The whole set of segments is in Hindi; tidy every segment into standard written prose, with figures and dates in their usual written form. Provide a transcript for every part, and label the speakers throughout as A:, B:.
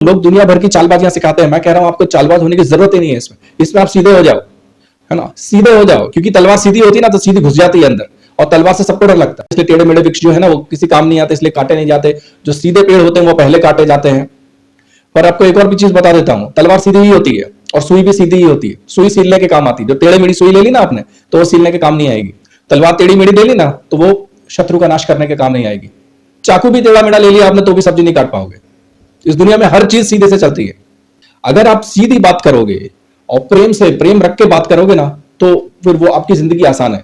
A: लोग दुनिया भर की चालबाजियां सिखाते हैं। मैं कह रहा हूं आपको चालबाज होने की जरूरत ही नहीं है। इसमें आप सीधे हो जाओ, है ना, सीधे हो जाओ, क्योंकि तलवार सीधी होती है ना तो सीधी घुस जाती है अंदर, और तलवार से सबको डर लगता है। इसलिए टेढ़े मेढ़े वृक्ष जो है ना वो किसी काम नहीं आते, इसलिए काटे नहीं जाते। जो सीधे पेड़ होते हैं वो पहले काटे जाते हैं। पर आपको एक और भी चीज बता देता हूं, तलवार सीधी ही होती है और सुई भी सीधी ही होती है। सुई सीलने के काम आती है। जो टेढ़े मेढ़ी सुई ले ली ना आपने तो वो सीलने के काम नहीं आएगी। तलवार टेढ़ी मेढ़ी ले ली ना तो वो शत्रु का नाश करने के काम नहीं आएगी। चाकू भी टेढ़ा मेढ़ा ले लिया आपने तो भी सब्जी नहीं काट पाओगे। इस दुनिया में हर चीज सीधे से चलती है। अगर आप सीधी बात करोगे और प्रेम से प्रेम रख के बात करोगे ना तो फिर वो आपकी जिंदगी आसान है।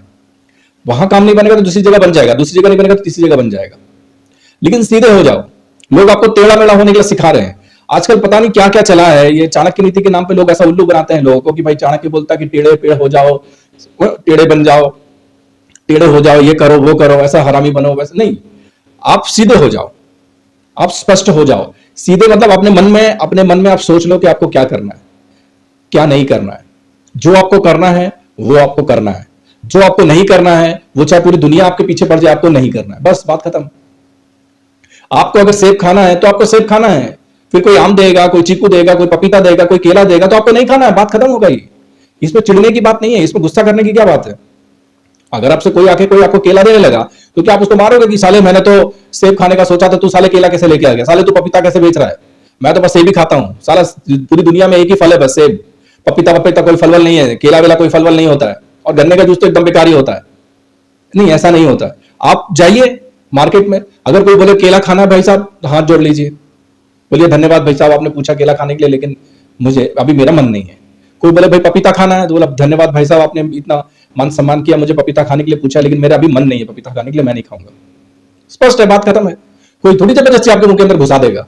A: वहां काम नहीं बनेगा तो दूसरी जगह बन जाएगा, दूसरी जगह नहीं बनेगा तो तीसरी जगह बन जाएगा। लेकिन सीधे हो जाओ। लोग आपको टेढ़ा मेढ़ा होने के लिए सिखा रहे हैं। आजकल पता नहीं क्या क्या चला है। ये चाणक्य नीति के नाम पे लोग ऐसा उल्लू बनाते हैं लोगों को कि भाई चाणक्य बोलता है कि टेढ़े पेड़ हो जाओ, टेढ़े बन जाओ, टेढ़े हो जाओ, ये करो वो करो, ऐसा हरामी बनो, वैसे नहीं। आप सीधे हो जाओ, आप स्पष्ट हो जाओ। सीधे मतलब अपने मन में आप सोच लो कि आपको क्या करना है, क्या नहीं करना है। जो आपको करना है वो आपको करना है, जो आपको नहीं करना है वो चाहे पूरी दुनिया आपके पीछे पड़ जाए आपको नहीं करना है। बस बात खत्म। आपको अगर सेब खाना है तो आपको सेब खाना है। फिर कोई आम देगा, कोई चीकू देगा, कोई पपीता देगा, कोई केला देगा तो आपको नहीं खाना है। बात खत्म हो गई। इसमें चिढ़ने की बात नहीं है, इसमें गुस्सा करने की क्या बात है। अगर आपसे कोई आके कोई आपको केला देने लगा तो क्या आप उसको मारोगे कि साले मैंने तो सेब खाने का सोचा था, तू साले केला कैसे लेके आ गया, साले तू पपीता कैसे बेच रहा है, मैं तो बस सेब ही खाता हूं, साला पूरी दुनिया में एक ही फल है बस सेब, पपीता पपीता कोई फलवल नहीं है, केला वेला कोई फलवल नहीं होता है, और गन्ने का जूस तो एकदम बेकार ही होता है। नहीं, ऐसा नहीं होता है। आप जाइए मार्केट में, अगर कोई बोले केला खाना है भाई साहब, हाथ जोड़ लीजिए, बोलिए धन्यवाद भाई साहब आपने पूछा केला खाने के लिए, लेकिन मुझे अभी मेरा मन नहीं है। कोई बोले भाई पपीता खाना है तो बोला धन्यवाद भाई साहब आपने इतना मान सम्मान किया, मुझे पपीता खाने के लिए पूछा, लेकिन मेरा अभी मन नहीं है पपीता खाने के लिए, मैं नहीं खाऊंगा। स्पष्ट है, बात खत्म है। कोई थोड़ी जबरदस्ती आपके मुंह के अंदर घुसा देगा,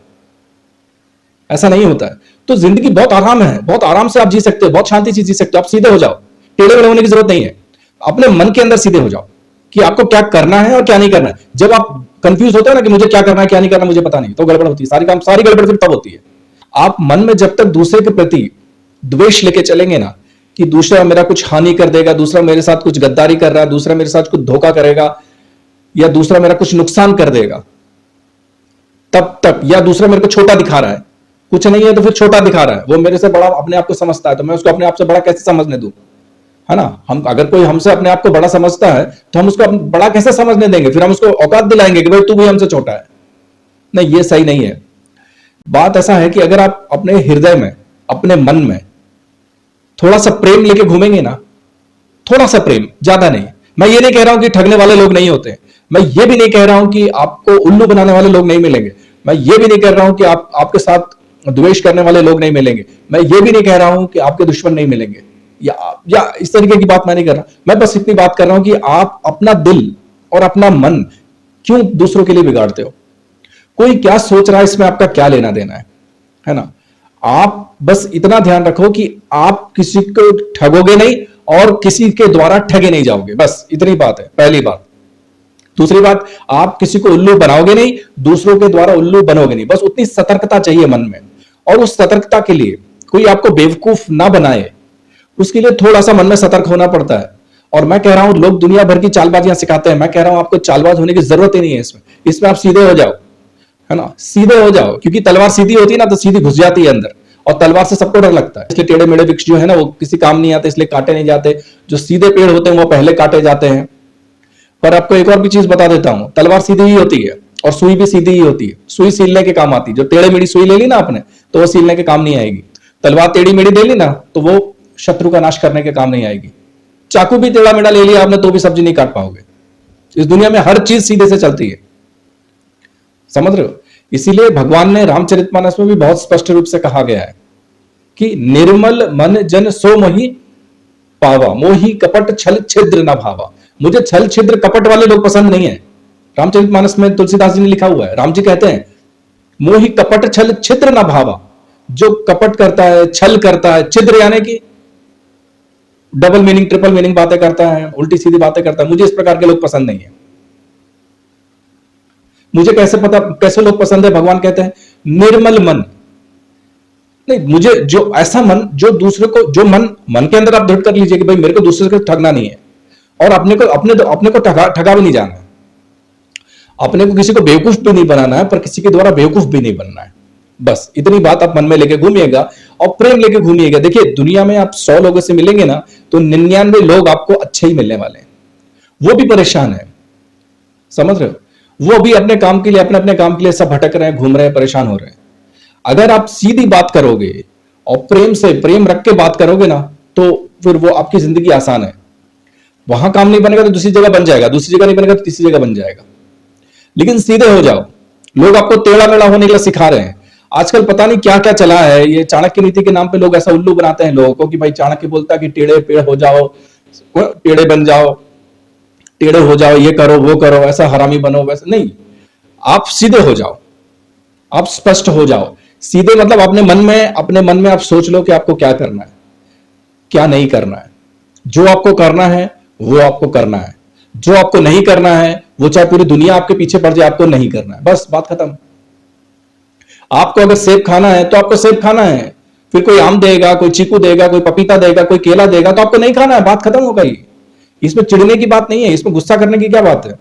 A: ऐसा नहीं होता है। तो जिंदगी बहुत आराम है, बहुत आराम से आप जी सकते हो, बहुत शांति से जी सकते हो। आप सीधे हो जाओ, टेढ़े मेढ़े होने की जरूरत नहीं है। अपने मन के अंदर सीधे हो जाओ कि आपको क्या करना है और क्या नहीं करना है। जब आप कंफ्यूज होते हैं ना कि मुझे क्या करना है क्या नहीं करना मुझे पता नहीं, तो गड़बड़ होती है। सारी गड़बड़ फिर तब होती है। आप मन में जब तक दूसरे के प्रति द्वेष लेके चलेंगे ना कि दूसरा मेरा कुछ हानि कर देगा, दूसरा मेरे साथ कुछ गद्दारी कर रहा है, दूसरा मेरे साथ कुछ धोखा करेगा, या दूसरा मेरा कुछ नुकसान कर देगा, तब तक, या दूसरा मेरे को छोटा दिखा रहा है, कुछ नहीं है तो फिर छोटा दिखा रहा है, वो मेरे से बड़ा अपने आप को समझता है, तो मैं उसको अपने आप से बड़ा कैसे समझने दूं, है ना। हम अगर कोई हमसे अपने आप को बड़ा समझता है तो हम उसको बड़ा कैसे समझने देंगे, फिर हम उसको औकात दिलाएंगे कि भाई तू भी हमसे छोटा है। नहीं, ये सही नहीं है। बात ऐसा है कि अगर आप अपने हृदय में, अपने मन में थोड़ा सा प्रेम लेके घूमेंगे ना, थोड़ा सा प्रेम, ज्यादा नहीं। मैं ये नहीं कह रहा हूं कि ठगने वाले लोग नहीं होते, मैं ये भी नहीं कह रहा हूं कि आपको उल्लू बनाने वाले लोग नहीं मिलेंगे, मैं ये भी नहीं कह रहा हूं कि आपके साथ द्वेष करने वाले लोग नहीं मिलेंगे, मैं ये भी नहीं कह रहा हूं कि आपके दुश्मन नहीं मिलेंगे, या इस तरीके की बात मैं नहीं कर रहा। मैं बस इतनी बात कर रहा हूं कि आप अपना दिल और अपना मन क्यों दूसरों के लिए बिगाड़ते हो। कोई क्या सोच रहा है इसमें आपका क्या लेना देना है ना। आप बस इतना ध्यान रखो कि आप किसी को ठगोगे नहीं और किसी के द्वारा ठगे नहीं जाओगे, बस इतनी बात है, पहली बात। दूसरी बात, आप किसी को उल्लू बनाओगे नहीं, दूसरों के द्वारा उल्लू बनोगे नहीं, बस उतनी सतर्कता चाहिए मन में। और उस सतर्कता के लिए कोई आपको बेवकूफ ना बनाए, उसके लिए थोड़ा सा मन में सतर्क होना पड़ता है। और मैं कह रहा हूं लोग दुनिया भर की चालबाजियां सिखाते हैं, मैं कह रहा हूं आपको चालबाज होने की जरूरत ही नहीं है। इसमें आप सीधे हो जाओ, है ना, सीधे हो जाओ, क्योंकि तलवार सीधी होती है ना तो सीधी घुस जाती है अंदर, और तलवार से सबको डर लगता है। इसलिए टेढ़े मेढ़े वृक्ष जो है ना वो किसी काम नहीं आते, इसलिए काटे नहीं जाते। जो सीधे पेड़ होते हैं वो पहले काटे जाते हैं। पर आपको एक और भी चीज बता देता हूं, तलवार सीधी ही होती है और सुई भी सीधी ही होती है। सुई सीलने के काम आती है। जो टेढ़े मेढ़ी सुई ले ली ना आपने तो वो सीलने के काम नहीं आएगी। तलवार टेढ़ी मेढ़ी ले ली ना तो वो शत्रु का नाश करने के काम नहीं आएगी। चाकू भी टेढ़ा मेढ़ा ले लिया आपने तो भी सब्जी नहीं काट पाओगे। इस दुनिया में हर चीज सीधे से चलती है, समझ रहे हो। इसीलिए भगवान ने रामचरितमानस में भी बहुत स्पष्ट रूप से कहा गया है कि निर्मल मन जन सो मोहि पावा, मोहि कपट छल छिद्र न भावा। मुझे छल छिद्र कपट वाले लोग पसंद नहीं है। रामचरितमानस में तुलसीदास जी ने लिखा हुआ है, राम जी कहते हैं मोहि कपट छल छिद्र न भावा। जो कपट करता है, छल करता है, छिद्र यानी कि डबल मीनिंग ट्रिपल मीनिंग बातें करता है, उल्टी सीधी बातें करता है, मुझे इस प्रकार के लोग पसंद नहीं है। मुझे कैसे पता कैसे लोग पसंद है। भगवान कहते हैं निर्मल मन, नहीं, मुझे जो ऐसा मन जो दूसरे को, जो मन के अंदर आप दृढ़ कर लीजिए कि भाई मेरे को दूसरे को ठगना नहीं है, और अपने को ठगा भी नहीं जाना है, अपने को किसी को बेवकूफ भी नहीं बनाना है, पर किसी के द्वारा बेवकूफ भी नहीं बनना है। बस इतनी बात आप मन में लेके घूमिएगा और प्रेम लेके घूमिएगा। देखिए दुनिया में आप 100 लोगों से मिलेंगे ना, तो 99 लोग आपको अच्छे ही मिलने वाले हैं, वो भी परेशान है, समझ रहे हो, वो भी अपने काम के लिए अपने अपने काम के लिए सब भटक रहे हैं, घूम रहे हैं, परेशान हो रहे हैं। अगर आप सीधी बात करोगे और प्रेम से प्रेम रख के बात करोगे ना, तो फिर वो आपकी जिंदगी आसान है। वहां काम नहीं बनेगा तो दूसरी जगह बन जाएगा, दूसरी जगह नहीं बनेगा तो तीसरी जगह बन जाएगा। लेकिन सीधे हो जाओ। लोग आपको टेढ़ा मेढ़ा होने के लिए सिखा रहे हैं। आजकल पता नहीं क्या क्या चला है, ये चाणक्य नीति के नाम पे लोग ऐसा उल्लू बनाते हैं लोगों को कि भाई चाणक्य बोलता है कि टेढ़े पेड़ हो जाओ, टेढ़े बन जाओ, टेढ़े हो जाओ, ये करो वो करो, ऐसा हरामी बनो, वैसे नहीं। आप सीधे हो जाओ, आप स्पष्ट हो जाओ। सीधे मतलब अपने मन में आप सोच लो कि आपको क्या करना है, क्या नहीं करना है। जो आपको करना है वो आपको करना है, जो आपको नहीं करना है वो चाहे पूरी दुनिया आपके पीछे पड़ जाए, आपको नहीं करना है, बस बात खत्म। आपको अगर सेब खाना है तो आपको सेब खाना है, फिर कोई आम देगा, कोई चीकू देगा, कोई पपीता देगा, कोई केला देगा, तो आपको नहीं खाना है, बात खत्म हो गई। इसमें चिढ़ने की बात नहीं है, इसमें गुस्सा करने की क्या बात है।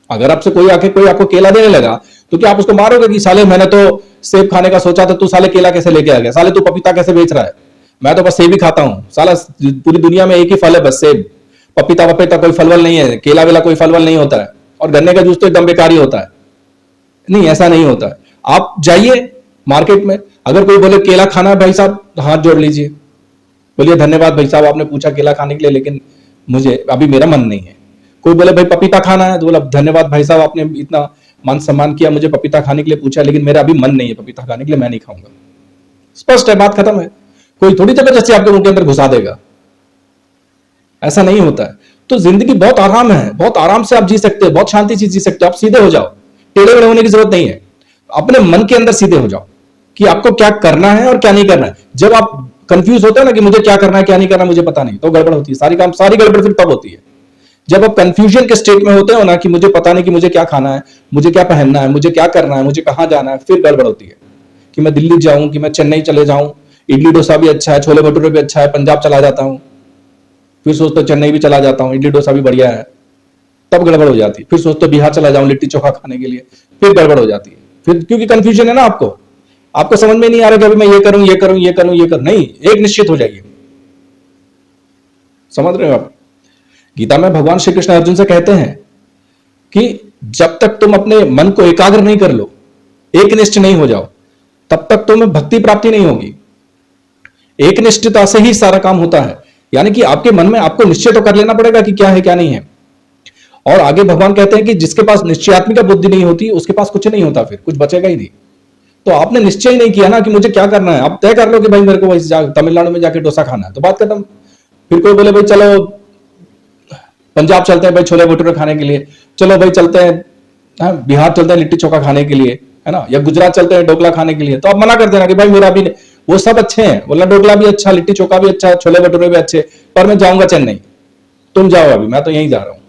A: अगर आपसे कोई आके कोई आपको केला देने लगा तो क्या आप उसको मारोगे कि साले मैंने तो सेब खाने का सोचा था, तू साले केला कैसे लेके आ गया, साले तू पपीता कैसे बेच रहा है, मैं तो बस सेब ही खाता हूं, साला पूरी दुनिया में एक ही फल है बस सेब, पपीता वपीता कोई फलवल नहीं है, केला वेला कोई फलवल नहीं होता है, और गन्ने का जूस तो एकदम बेकार ही होता है। नहीं, ऐसा नहीं होता है। आप जाइए मार्केट में, अगर कोई बोले केला खाना है भाई साहब, हाथ जोड़ लीजिए, बोलिए धन्यवाद भाई साहब आपने पूछा केला खाने के लिए, लेकिन मुझे अभी मेरा मन नहीं है। कोई बोले भाई पपीता खाना है, तो बोला धन्यवाद भाई साहब आपने इतना मान सम्मान किया, मुझे पपीता खाने के लिए पूछा, लेकिन मेरा अभी मन नहीं है पपीता खाने के लिए, मैं नहीं खाऊंगा। स्पष्ट है, बात खत्म है। कोई थोड़ी जबरदस्ती आपके मुंह के अंदर घुसा देगा, ऐसा नहीं होता है। तो जिंदगी बहुत आराम है, बहुत आराम से आप जी सकते हो, बहुत शांति से जी सकते हो। आप सीधे हो जाओ, टेढ़े मेढ़े होने की जरूरत नहीं है। अपने मन के अंदर सीधे हो जाओ कि आपको क्या करना है और क्या नहीं करना है। जब आप कंफ्यूज होते हैं ना कि मुझे क्या करना है क्या नहीं करना मुझे पता नहीं, तो गड़बड़ होती है, सारी गड़बड़ फिर तब होती है जब आप कंफ्यूजन के स्टेट में होते हो ना, कि मुझे पता नहीं कि मुझे क्या खाना है, मुझे क्या पहनना है, मुझे क्या करना है, मुझे कहां जाना है, फिर गड़बड़ होती है कि मैं दिल्ली जाऊं, कि मैं चेन्नई चले जाऊं, इडली डोसा भी अच्छा है, छोले भटूरे भी अच्छा है, पंजाब चला जाता हूं, फिर सोचता चेन्नई भी चला जाता हूं, इडली डोसा भी बढ़िया है, तब गड़बड़ हो जाती है। फिर सोचते बिहार चला जाऊं लिट्टी चोखा खाने के लिए, फिर गड़बड़ हो जाती है। फिर क्योंकि कंफ्यूजन है ना, आपको समझ में नहीं आ रहा कि अभी मैं ये करूं ये करूं ये करूं ये करूं, नहीं, एक निश्चित हो जाइए। समझ रहे हो आप? गीता में भगवान श्री कृष्ण अर्जुन से कहते हैं कि जब तक तुम अपने मन को एकाग्र नहीं कर लो, एक निष्ठ नहीं हो जाओ, तब तक तुम्हें भक्ति प्राप्ति नहीं होगी। एक निष्ठता से ही सारा काम होता है, यानी कि आपके मन में आपको निश्चय तो कर लेना पड़ेगा कि क्या है क्या नहीं है। और आगे भगवान कहते हैं कि जिसके पास निश्चयात्मिका बुद्धि नहीं होती उसके पास कुछ नहीं होता, फिर कुछ बचेगा ही नहीं। तो आपने निश्चय ही नहीं किया ना कि मुझे क्या करना है, आप तय कर लो कि भाई मेरे को वही तमिलनाडु में जाके डोसा खाना है, तो बात खत्म। फिर कोई बोले भाई चलो पंजाब चलते हैं भाई छोले भटूरे खाने के लिए, चलो भाई चलते हैं बिहार चलते हैं लिट्टी चोखा खाने के लिए, है ना, या गुजरात चलते हैं ढोकला खाने के लिए, तो आप मना कर देना कि भाई मेरा भी वो सब अच्छे हैं, बोलना ढोकला भी अच्छा, लिट्टी चोखा भी अच्छा, छोले भटूरे भी अच्छे, पर मैं जाऊंगा चेन्नई, तुम जाओ अभी, मैं तो यहीं जा रहा हूं।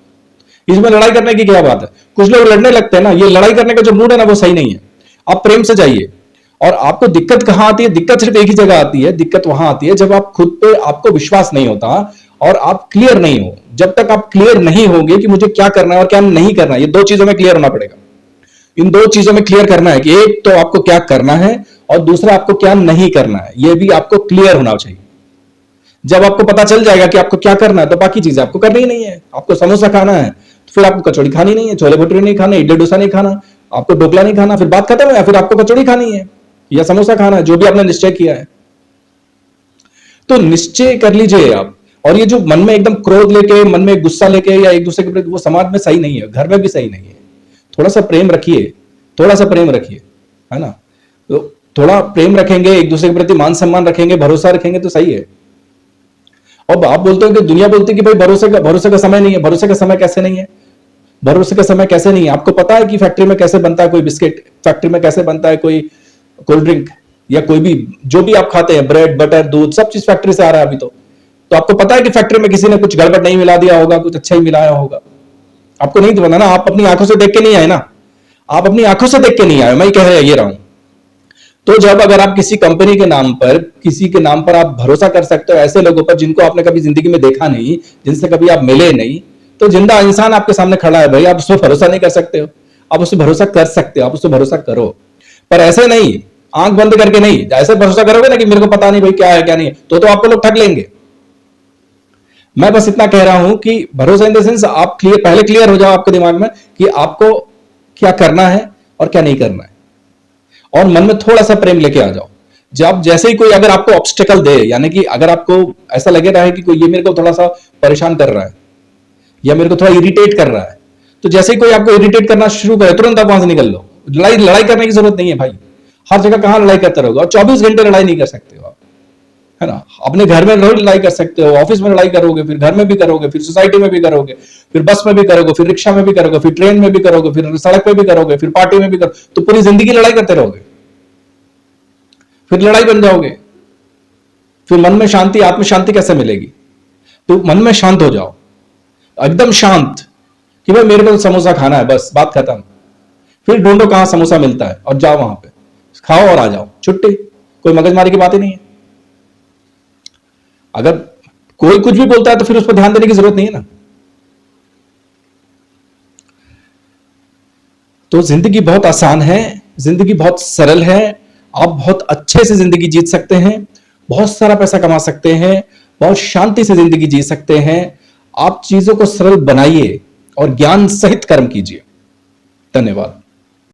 A: इसमें लड़ाई करने की क्या बात है? कुछ लोग लड़ने लगते हैं ना, ये लड़ाई करने का जो मूड है ना वो सही नहीं है। आप प्रेम से जाइए। और आपको दिक्कत कहां आती है? दिक्कत सिर्फ एक ही जगह आती है, दिक्कत वहां आती है जब आप खुद पे आपको विश्वास नहीं होता और आप क्लियर नहीं हो। जब तक आप क्लियर नहीं होंगे कि मुझे क्या करना है और क्या नहीं करना है, ये दो चीजों में क्लियर होना पड़ेगा। इन दो चीजों में क्लियर करना है कि एक तो आपको क्या करना है और दूसरा आपको क्या नहीं करना है, यह भी आपको क्लियर होना चाहिए। जब आपको पता चल जाएगा कि आपको क्या करना है तो बाकी चीजें आपको करनी ही नहीं है। आपको समोसा खाना है तो फिर आपको कचौड़ी खानी नहीं है, छोले भटूरे नहीं खाने, इडली डोसा नहीं खाना, आपको ढोकला नहीं खाना, फिर बात खत्म है। फिर आपको कचौड़ी खानी है या समोसा खाना है, जो भी आपने निश्चय किया है। तो निश्चय कर लीजिए आप। और ये जो मन में एकदम क्रोध लेके, मन में गुस्सा लेके या एक दूसरे के प्रति, वो समाज में सही नहीं है, घर में भी सही नहीं है। थोड़ा सा प्रेम रखिए, थोड़ा सा प्रेम रखिए, है ना। तो थोड़ा प्रेम रखेंगे, एक दूसरे के प्रति मान सम्मान रखेंगे, भरोसा रखेंगे तो सही है। और आप बोलते हो कि दुनिया बोलती है कि भाई भरोसे का समय नहीं है। भरोसे का समय कैसे नहीं है? भरोसे का समय कैसे नहीं है? आपको पता है कि फैक्ट्री में कैसे बनता है कोई बिस्किट, फैक्ट्री में कैसे बनता है कोई कोल्ड ड्रिंक, या कोई भी जो भी आप खाते हैं, ब्रेड बटर दूध, सब चीज फैक्ट्री से आ रहा है अभी। तो आपको पता है कि फैक्ट्री में किसी ने कुछ गड़बड़ नहीं मिला दिया होगा, कुछ अच्छा ही मिलाया होगा। आपको नहीं तो पता ना, आप अपनी आंखों से देख के नहीं आए ना, आप अपनी आंखों से देख के नहीं आए, मैं कह रहा हूं। तो जब अगर आप किसी कंपनी के नाम पर, किसी के नाम पर आप भरोसा कर सकते हो ऐसे लोगों पर जिनको आपने कभी जिंदगी में देखा नहीं, जिनसे कभी आप मिले नहीं, तो जिंदा इंसान आपके सामने खड़ा है भाई, आप उस पर भरोसा नहीं कर सकते हो? आप उस पर भरोसा कर सकते हो, आप उस पर भरोसा करो, पर ऐसे नहीं आंख बंद करके नहीं। ऐसे भरोसा करोगे ना कि मेरे को पता नहीं भाई क्या है क्या नहीं है, तो आपको लोग ठग लेंगे। मैं बस इतना कह रहा हूं कि भरोसा इन द सेंस आप पहले क्लियर हो जाओ आपके दिमाग में कि आपको क्या करना है और क्या नहीं करना है, और मन में थोड़ा सा प्रेम लेके आ जाओ। जब जैसे ही कोई अगर आपको ऑब्स्टेकल दे, यानी कि अगर आपको ऐसा लगे रहा है कि कोई ये मेरे को थोड़ा सा परेशान कर रहा है या मेरे को थोड़ा इरिटेट कर रहा है, तो जैसे ही कोई आपको इरिटेट करना शुरू करे तुरंत आप वहां से निकल लो। लड़ाई करने की जरूरत नहीं है भाई, हर जगह कहां लड़ाई करते रहोगे, और 24 घंटे लड़ाई नहीं कर सकते हो आप, है ना। अपने घर में रोज लड़ाई कर सकते हो, ऑफिस में लड़ाई करोगे, फिर घर में भी करोगे, फिर सोसाइटी में भी करोगे, फिर बस में भी करोगे, फिर रिक्शा में भी करोगे, फिर ट्रेन में भी करोगे, फिर सड़क पे भी करोगे, फिर पार्टी में भी करोगे, तो पूरी जिंदगी लड़ाई करते रहोगे, फिर लड़ाई बन जाओगे। फिर मन में शांति, आत्म शांति कैसे मिलेगी? तो मन में शांत हो जाओ, एकदम शांत, कि भाई मेरे को तो समोसा खाना है, बस बात खत्म। फिर ढूंढो कहां समोसा मिलता है और जाओ वहां पे खाओ और आ जाओ, छुट्टी। कोई मगजमारी की बात ही नहीं है। अगर कोई कुछ भी बोलता है तो फिर उस पर ध्यान देने की जरूरत नहीं है ना। तो जिंदगी बहुत आसान है, जिंदगी बहुत सरल है, आप बहुत अच्छे से जिंदगी जी सकते हैं, बहुत सारा पैसा कमा सकते हैं, बहुत शांति से जिंदगी जी सकते हैं। आप चीजों को सरल बनाइए और ज्ञान सहित कर्म कीजिए। धन्यवाद।